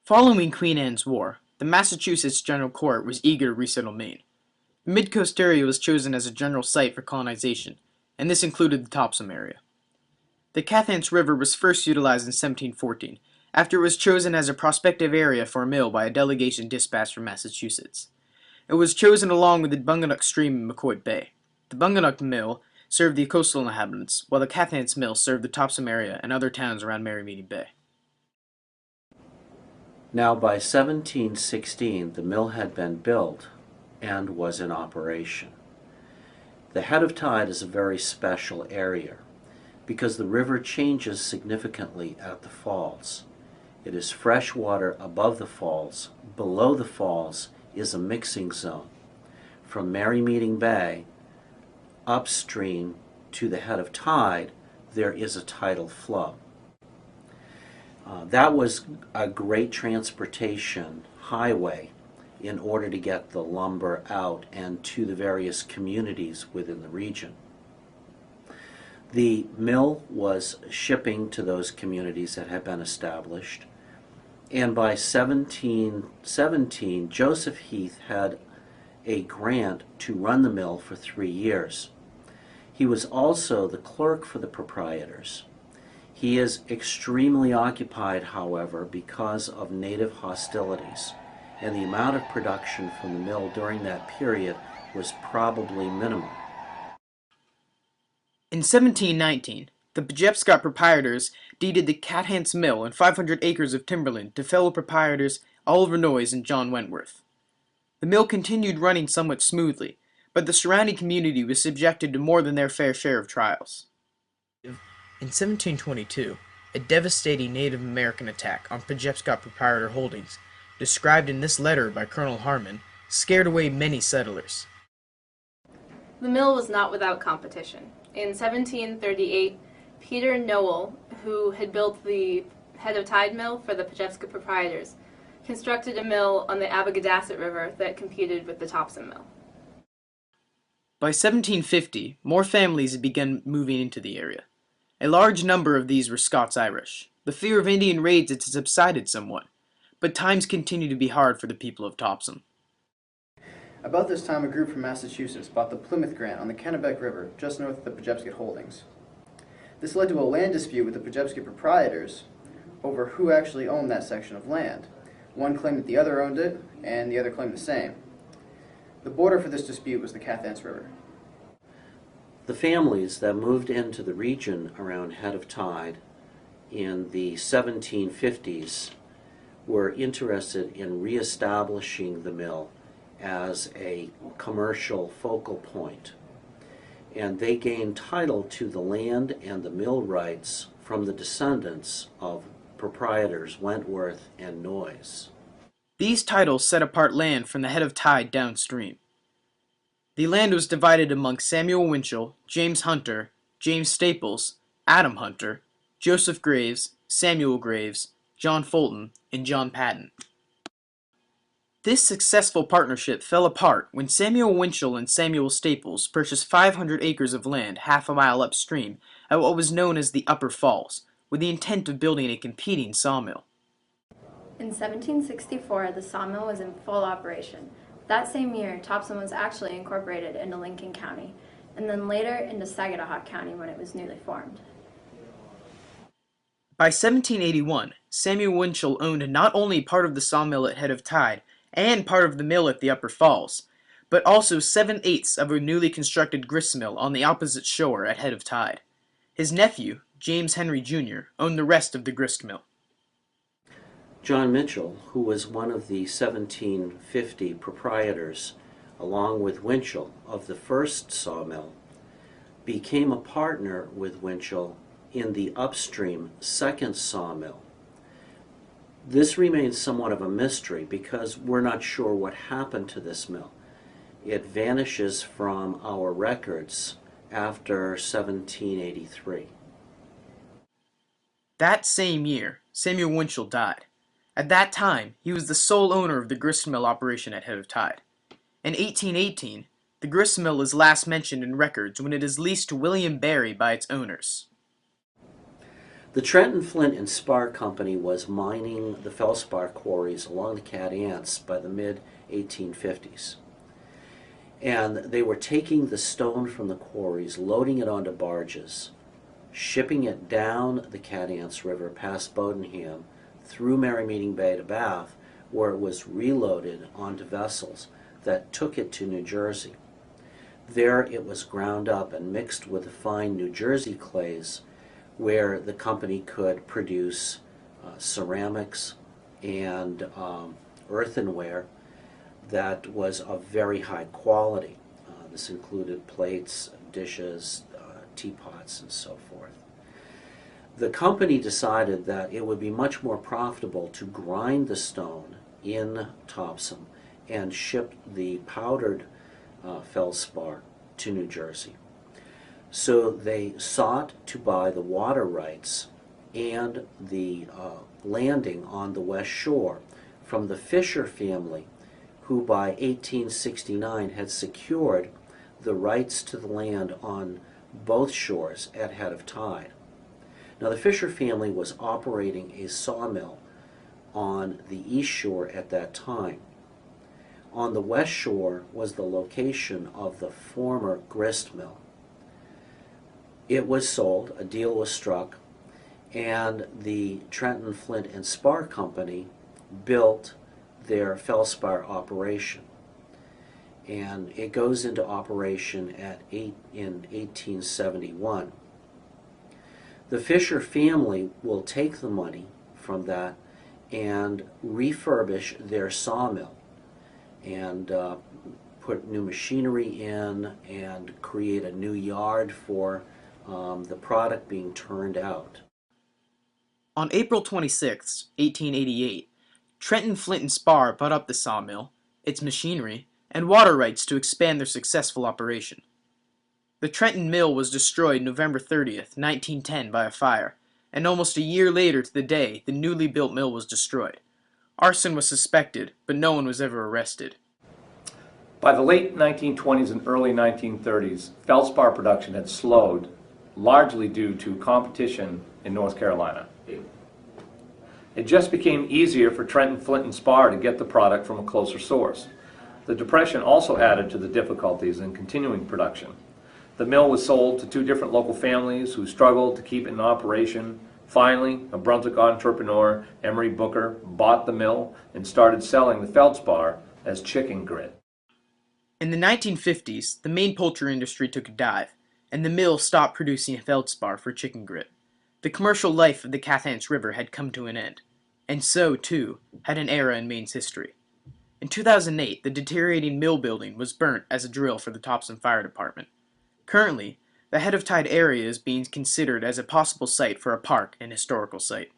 Following Queen Anne's War, the Massachusetts General Court was eager to resettle Maine. The mid-coast area was chosen as a general site for colonization, and this included the Topsham area. The Cathance River was first utilized in 1714, after it was chosen as a prospective area for a mill by a delegation dispatched from Massachusetts. It was chosen along with the Bunganuck Stream in McCoy Bay. The Bunganuck Mill served the coastal inhabitants, while the Cathance Mill served the Topsham area and other towns around Merrymeeting Bay. Now by 1716 the mill had been built and was in operation. The head of tide is a very special area because the river changes significantly at the falls. It is fresh water above the falls. Below the falls is a mixing zone. From Merrymeeting Bay upstream to the head of tide there is a tidal flow. That was a great transportation highway in order to get the lumber out and to the various communities within the region. The mill was shipping to those communities that had been established, and by 1717 Joseph Heath had a grant to run the mill for 3 years. He was also the clerk for the proprietors. He is extremely occupied, however, because of native hostilities, and the amount of production from the mill during that period was probably minimal. In 1719, the Penobscot proprietors deeded the Cathance Mill and 500 acres of timberland to fellow proprietors Oliver Noyes and John Wentworth. The mill continued running somewhat smoothly, but the surrounding community was subjected to more than their fair share of trials. In 1722, a devastating Native American attack on Penobscot proprietor holdings, described in this letter by Colonel Harmon, scared away many settlers. The mill was not without competition. In 1738, Peter Nowell, who had built the head of tide mill for the Penobscot proprietors, constructed a mill on the Abagadasset River that competed with the Topsham mill. By 1750, more families had begun moving into the area. A large number of these were Scots-Irish. The fear of Indian raids had subsided somewhat, but times continued to be hard for the people of Topsham. About this time, a group from Massachusetts bought the Plymouth Grant on the Kennebec River, just north of the Penobscot holdings. This led to a land dispute with the Penobscot proprietors over who actually owned that section of land. One claimed that the other owned it, and the other claimed the same. The border for this dispute was the Cathance River. The families that moved into the region around head of tide in the 1750s were interested in reestablishing the mill as a commercial focal point, and they gained title to the land and the mill rights from the descendants of proprietors Wentworth and Noyes. These titles set apart land from the head of tide downstream. The land was divided among Samuel Winchell, James Hunter, James Staples, Adam Hunter, Joseph Graves, Samuel Graves, John Fulton, and John Patton. This successful partnership fell apart when Samuel Winchell and Samuel Staples purchased 500 acres of land half a mile upstream at what was known as the Upper Falls, with the intent of building a competing sawmill. In 1764, the sawmill was in full operation. That same year, Topsham was actually incorporated into Lincoln County, and then later into Sagadahoc County when it was newly formed. By 1781, Samuel Winchell owned not only part of the sawmill at head of tide and part of the mill at the Upper Falls, but also 7/8 of a newly constructed gristmill on the opposite shore at head of tide. His nephew, James Henry Jr., owned the rest of the gristmill. John Mitchell, who was one of the 1750 proprietors, along with Winchell, of the first sawmill, became a partner with Winchell in the upstream second sawmill. This remains somewhat of a mystery because we're not sure what happened to this mill. It vanishes from our records after 1783. That same year, Samuel Winchell died. At that time, he was the sole owner of the gristmill operation at head of tide. In 1818, the gristmill is last mentioned in records when it is leased to William Barry by its owners. The Trenton Flint and Spar Company was mining the feldspar quarries along the Cathance by the mid-1850s. And they were taking the stone from the quarries, loading it onto barges, shipping it down the Cathance River past Bodenham, through Merrymeeting Bay to Bath, where it was reloaded onto vessels that took it to New Jersey. There it was ground up and mixed with the fine New Jersey clays, where the company could produce ceramics and earthenware that was of very high quality. This included plates, dishes, teapots, and so forth. The company decided that it would be much more profitable to grind the stone in Topsham and ship the powdered feldspar to New Jersey. So they sought to buy the water rights and the landing on the west shore from the Fisher family, who by 1869 had secured the rights to the land on both shores at head of tide. Now the Fisher family was operating a sawmill on the east shore at that time. On the west shore was the location of the former grist mill. It was sold, a deal was struck, and the Trenton Flint and Spar Company built their feldspar operation. And it goes into operation in 1871. The Fisher family will take the money from that and refurbish their sawmill and put new machinery in and create a new yard for the product being turned out. On April 26, 1888, Trenton Flint and Spar bought up the sawmill, its machinery, and water rights to expand their successful operation. The Trenton mill was destroyed November 30th, 1910 by a fire, and almost a year later to the day the newly built mill was destroyed. Arson was suspected, but no one was ever arrested. By the late 1920s and early 1930s, feldspar production had slowed, largely due to competition in North Carolina. It just became easier for Trenton Flint and Spar to get the product from a closer source. The Depression also added to the difficulties in continuing production. The mill was sold to two different local families who struggled to keep it in operation. Finally, a Brunswick entrepreneur, Emery Booker, bought the mill and started selling the feldspar as chicken grit. In the 1950s, the Maine poultry industry took a dive, and the mill stopped producing feldspar for chicken grit. The commercial life of the Cathance River had come to an end, and so, too, had an era in Maine's history. In 2008, the deteriorating mill building was burnt as a drill for the Topsham Fire Department. Currently, the head of tide area is being considered as a possible site for a park and historical site.